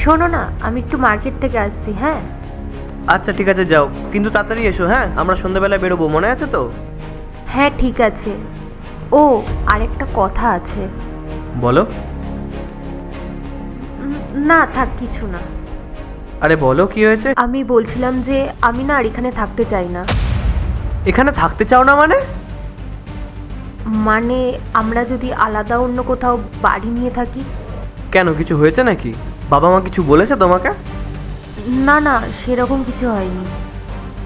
শোনো না, আমি একটু মার্কেট থেকে আসছি। হ্যাঁ আচ্ছা ঠিক আছে, যাও, কিন্তু তাড়াতাড়ি এসো। হ্যাঁ, আমরা সন্ধ্যাবেলায় বেরোবো, মনে আছে তো? হ্যাঁ ঠিক আছে। ও, আরেকটা কথা আছে। বলো। না থাক, কিছু না। আরে বলো, কি হয়েছে? আমি বলছিলাম যে আমি না আর এখানে থাকতে চাই না। এখানে থাকতে চাও না মানে? মানে আমরা যদি আলাদা অন্য কোথাও বাড়ি নিয়ে থাকি। কেন, কিছু হয়েছে নাকি? বাবা মা কিছু বলেছে তোমাকে? না না, সেরকম কিছু হয়নি।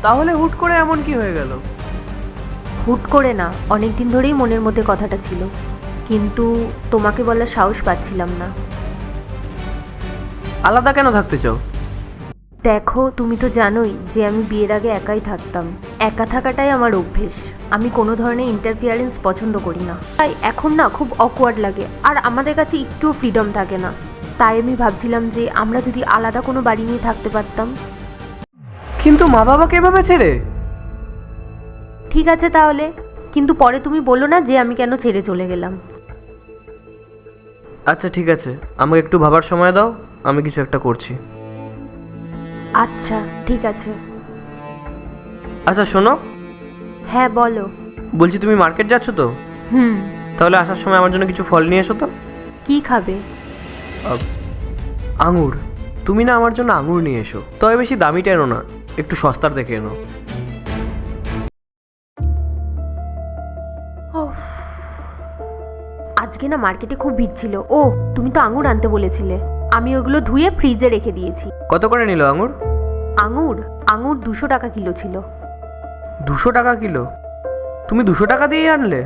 তাহলে হুট করে এমন কি হয়ে গেল? হুট করে না, অনেক দিন ধরেই মনের মধ্যে কথাটা ছিল, কিন্তু তোমাকে বলার সাহস পাচ্ছিলাম না। আলাদা কেন থাকতে চাও? দেখো, তুমি তো জানোই যে আমি বিয়ের আগে একাই থাকতাম। একা থাকাটাই আমার অভ্যেস। আমি কোনো ধরনের ইন্টারফিয়ারেন্স পছন্দ করি না। তাই এখন না খুব অকওয়ার্ড লাগে, আর আমাদের কাছে একটুও ফ্রিডম থাকে না। তাই আমি ভাবছিলাম যে আমরা যদি আলাদা কোনো বাড়ি নিয়ে থাকতে পারতাম। কিন্তু মা বাবাকে এভাবে ছেড়ে? ঠিক আছে তাহলে, কিন্তু পরে তুমি বলো না যে আমি কেন ছেড়ে চলে গেলাম। আচ্ছা ঠিক আছে, আমাকে একটু ভাবার সময় দাও, আমি কিছু একটা করছি। আচ্ছা ঠিক আছে। আচ্ছা শোনো, হ্যাঁ বলো। বলছি তুমি মার্কেট যাচ্ছ তো? হুম। তাহলে আসার সময় আমার জন্য কিছু ফল নিয়ে এসো তো। কি খাবে? আঙুর। তুমি না আমার জন্য আঙুর নিয়ে এসো, তবে বেশি দামিটা এনো না, একটু সস্তার দেখে এনো। ওফ, আজকে না মার্কেটে খুব ভিড় ছিল। ও, তুমি তো আঙুর আনতে বলেছিলে, আমি ওগুলো ধুয়ে ফ্রিজে রেখে দিয়েছি। কত করে নিল আঙুর? আঙুর আঙুর 200 টাকা কিলো ছিল। 200 টাকা কিলো? তুমি 200 টাকা দিয়ে আনলে?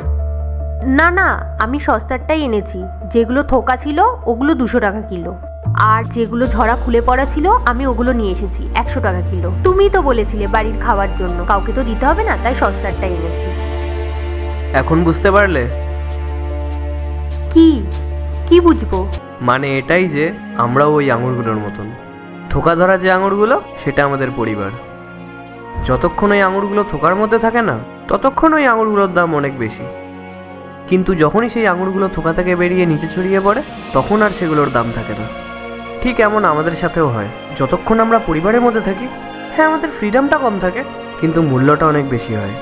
না না, আমি সস্তারটাই এনেছি। যেগুলো থোকা ছিল ওগুলো 200 টাকা কিলো, আর যেগুলো ঝরা খুলে পড়া ছিল আমি ওগুলো নিয়ে এসেছি 100 টাকা কিলো। তুমিই তো বলেছিলে বাড়ির খাওয়ার জন্য, কাউকে তো দিতে হবে না, তাই সস্তারটাই এনেছি। এখন বুঝতে পারলে? কি কি বুঝবো? মানে এটাই যে আমরাও ওই আঙুরগুলোর মতন। থোকা ধরা যে আঙুরগুলো, সেটা আমাদের পরিবার। যতক্ষণ ওই আঙুরগুলো থোকার মধ্যে থাকে না, ততক্ষণ ওই আঙুরগুলোর দাম অনেক বেশি। কিন্তু যখনই সেই আঙুরগুলো থোকা থেকে বেরিয়ে নিচে ছড়িয়ে পড়ে, তখন আর সেগুলোর দাম থাকে না। ঠিক এমন আমাদের সাথেও হয়। যতক্ষণ আমরা পরিবারের মধ্যে থাকি, হ্যাঁ আমাদের ফ্রিডমটা কম থাকে, কিন্তু মূল্যটা অনেক বেশি হয়।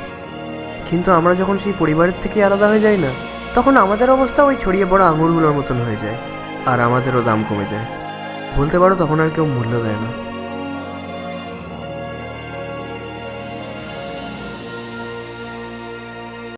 কিন্তু আমরা যখন সেই পরিবারের থেকে আলাদা হয়ে যাই না, তখন আমাদের অবস্থা ওই ছড়িয়ে পড়া আঙুরগুলোর মতন হয়ে যায়, আর আমাদেরও দাম কমে যায়। বলতে পারো তখন আর কেউ মূল্য দেয় না।